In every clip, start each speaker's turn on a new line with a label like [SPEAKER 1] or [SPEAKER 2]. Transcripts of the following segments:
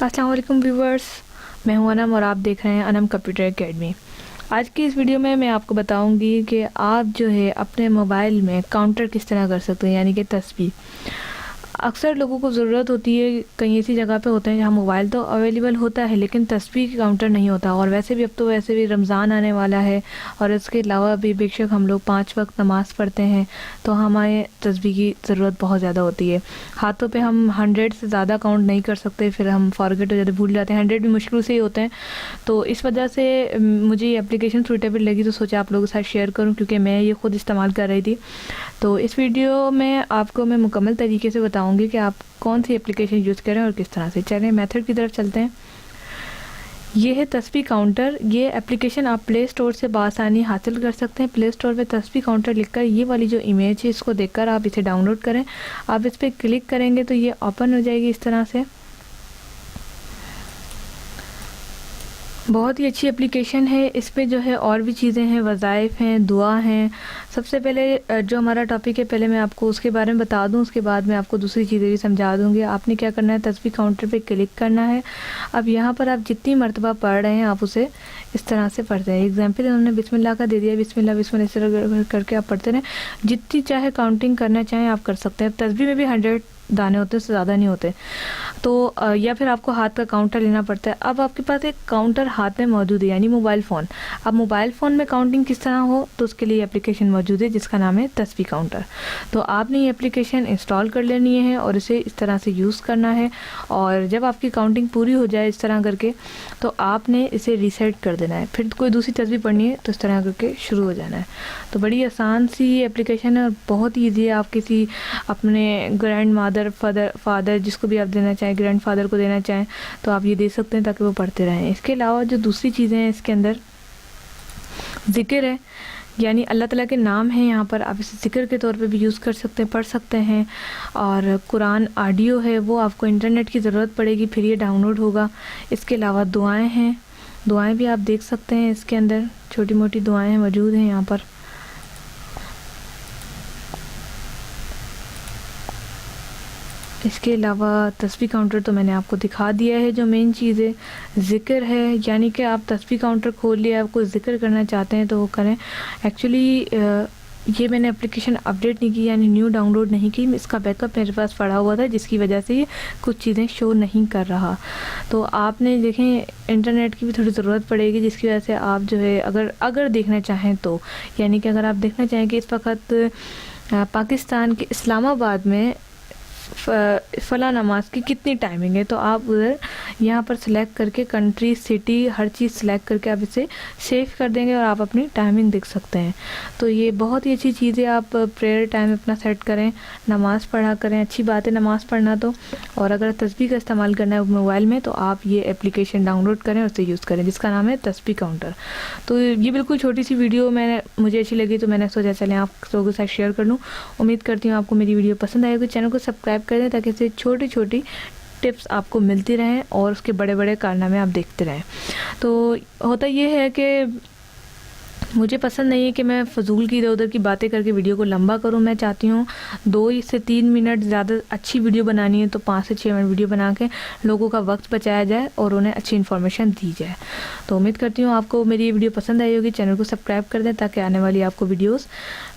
[SPEAKER 1] अस्सलाम वालेकुम व्यूवर्स, मैं हूं अनम और आप देख रहे हैं अनम कंप्यूटर एकेडमी। आज की इस वीडियो में मैं आपको बताऊंगी कि आप जो है अपने मोबाइल में काउंटर किस तरह कर सकते हैं, यानी कि तस्बीह। अक्सर लोगों को ज़रूरत होती है, कहीं ऐसी जगह पे होते हैं जहाँ मोबाइल तो अवेलेबल होता है लेकिन तस्बीह काउंटर नहीं होता। और वैसे भी अब तो वैसे भी रमज़ान आने वाला है और इसके अलावा भी बेशक हम लोग 5 वक्त नमाज़ पढ़ते हैं तो हमें तस्बीह की ज़रूरत बहुत ज़्यादा होती है। हाथों पे हम 100 से ज़्यादा काउंट नहीं कर सकते, फिर हम फॉरगेट हो जाते, भूल जाते हैं। 100 भी मुश्किल से ही होते हैं। तो इस वजह से मुझे ये एप्लीकेशन सूटेबल लगी तो सोचा आप लोगों के साथ शेयर करूँ, क्योंकि मैं ये ख़ुद इस्तेमाल कर रही थी। तो इस वीडियो में आपको मैं मुकम्मल तरीके से बताऊंगी कि आप कौन सी एप्लीकेशन यूज़ करें और किस तरह से। चलें मेथड की तरफ चलते हैं। ये है तस्बीह काउंटर। ये एप्लीकेशन आप प्ले स्टोर से बआसानी हासिल कर सकते हैं। प्ले स्टोर पे तस्बीह काउंटर लिखकर ये वाली जो इमेज है इसको देखकर आप इसे डाउनलोड करें। आप इस पर क्लिक करेंगे तो ये ओपन हो जाएगी इस तरह से। बहुत ही अच्छी एप्लीकेशन है। इस पे जो है और भी चीज़ें हैं, वज़ाइफ हैं, दुआ हैं। सबसे पहले जो हमारा टॉपिक है पहले मैं आपको उसके बारे में बता दूं, उसके बाद मैं आपको दूसरी चीज़ें भी समझा दूंगी। आपने क्या करना है, तस्बीह काउंटर पे क्लिक करना है। अब यहाँ पर आप जितनी मरतबा पढ़ रहे हैं आप उसे इस तरह से पढ़ते हैं। एग्जाम्पल इन्होंने बिस्मिल्लाह का दे दिया, बिस्मिल्लाह बिस्मिल्लाह इस तरह करके आप पढ़ते रहें। जितनी चाहे काउंटिंग करना चाहें आप कर सकते हैं। तस्बीह में भी 100 दाने होते हैं, उससे ज़्यादा नहीं होते। तो या फिर आपको हाथ का काउंटर लेना पड़ता है। अब आपके पास एक काउंटर हाथ में मौजूद है, यानी मोबाइल फ़ोन। अब मोबाइल फ़ोन में काउंटिंग किस तरह हो तो उसके लिए एप्लीकेशन मौजूद है जिसका नाम है तस्बीह काउंटर। तो आपने ये एप्लीकेशन इंस्टॉल कर लेनी है और इसे इस तरह से यूज़ करना है। और जब आपकी काउंटिंग पूरी हो जाए इस तरह करके तो आपने इसे रीसेट कर देना है। फिर कोई दूसरी तस्बीह पढ़नी है तो इस तरह करके शुरू हो जाना है। तो बड़ी आसान सी एप्लीकेशन है और बहुत ईजी है। आप किसी अपने ग्रैंड मदर फादर जिसको भी आप देना चाहें, ग्रैंड फादर को देना चाहें तो आप ये दे सकते हैं ताकि वो पढ़ते रहें। इसके अलावा जो दूसरी चीज़ें हैं इसके अंदर ज़िक्र है, यानी अल्लाह ताला के नाम हैं। यहाँ पर आप इसे ज़िक्र के तौर पे भी यूज़ कर सकते हैं, पढ़ सकते हैं। और कुरान ऑडियो है, वो आपको इंटरनेट की ज़रूरत पड़ेगी फिर ये डाउनलोड होगा। इसके अलावा दुआएं हैं, दुआएं भी आप देख सकते हैं। इसके अंदर छोटी मोटी दुआएं मौजूद हैं यहाँ पर। इसके अलावा तस्बीह काउंटर तो मैंने आपको दिखा दिया है। जो मेन चीज़ है ज़िक्र है, यानी कि आप तस्बीह काउंटर खोल लिया, आपको ज़िक्र करना चाहते हैं तो वो करें। एक्चुअली ये मैंने एप्लीकेशन अपडेट नहीं की, यानी न्यू डाउनलोड नहीं की। इसका बैकअप मेरे पास पड़ा हुआ था जिसकी वजह से ये कुछ चीज़ें शो नहीं कर रहा। तो आपने देखें इंटरनेट की भी थोड़ी ज़रूरत पड़ेगी जिसकी वजह से आप जो है अगर देखना चाहें तो, यानी कि अगर आप देखना चाहें कि इस वक्त पाकिस्तान के इस्लामाबाद में फ़ला नमाज की कितनी टाइमिंग है तो आप उधर यहाँ पर सिलेक्ट करके कंट्री, सिटी, हर चीज़ सिलेक्ट करके आप इसे सेव कर देंगे और आप अपनी टाइमिंग देख सकते हैं। तो ये बहुत ही अच्छी चीज़ है। आप प्रेयर टाइम अपना सेट करें, नमाज़ पढ़ा करें। अच्छी बात है नमाज़ पढ़ना तो। और अगर तस्बीह का इस्तेमाल करना है मोबाइल में तो आप ये एप्लीकेशन डाउनलोड करें और उसे यूज़ करें जिसका नाम है तस्बीह काउंटर। तो ये बिल्कुल छोटी सी वीडियो मुझे अच्छी लगी तो मैंने सोचा चलें आप लोगों के साथ शेयर कर लूँ। उम्मीद करती हूँ आपको मेरी वीडियो पसंद आएगी। चैनल को सब्सक्राइब कर दें ताकि इससे छोटी छोटी टिप्स आपको मिलती रहें और उसके बड़े बड़े कारनामे आप देखते रहें। तो होता ये है कि मुझे पसंद नहीं है कि मैं फ़जूल की इधर उधर की बातें करके वीडियो को लंबा करूं। मैं चाहती हूँ 2 से 3 मिनट, ज़्यादा अच्छी वीडियो बनानी है तो 5 से 6 मिनट वीडियो बना के लोगों का वक्त बचाया जाए और उन्हें अच्छी इन्फॉर्मेशन दी जाए। तो उम्मीद करती हूँ आपको मेरी ये वीडियो पसंद आई होगी। चैनल को सब्सक्राइब कर दें ताकि आने वाली आपको वीडियोज़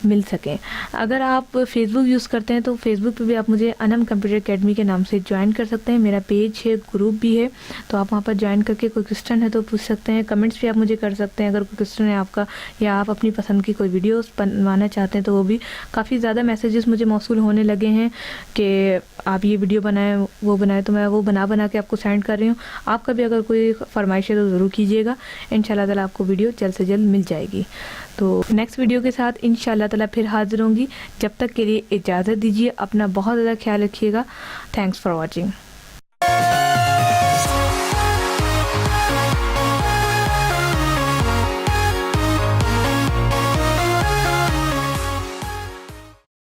[SPEAKER 1] मिल सकें। अगर आप फेसबुक यूज़ करते हैं तो फेसबुक पर भी आप मुझे अनम कंप्यूटर एकेडमी के नाम से ज्वाइन कर सकते हैं। मेरा पेज है, ग्रुप भी है, तो आप वहाँ पर ज्वाइन करके कोई क्वेश्चन है तो पूछ सकते हैं। कमेंट्स भी आप मुझे कर सकते हैं अगर कोई क्वेश्चन है आपका, या आप अपनी पसंद की कोई वीडियोस बनवाना चाहते हैं तो वो भी। काफ़ी ज़्यादा मैसेजेस मुझे मौसूल होने लगे हैं कि आप ये वीडियो बनाएं, वो बनाएं, तो मैं वो बना के आपको सेंड कर रही हूँ। आपका भी अगर कोई फरमाइश है तो ज़रूर कीजिएगा। इंशाल्लाह ताला आपको वीडियो जल्द से जल्द मिल जाएगी। तो नेक्स्ट वीडियो के साथ इंशाल्लाह ताला फिर हाजिर होंगी। जब तक के लिए इजाज़त दीजिए। अपना बहुत ज़्यादा ख्याल रखिएगा। Thanks for watching.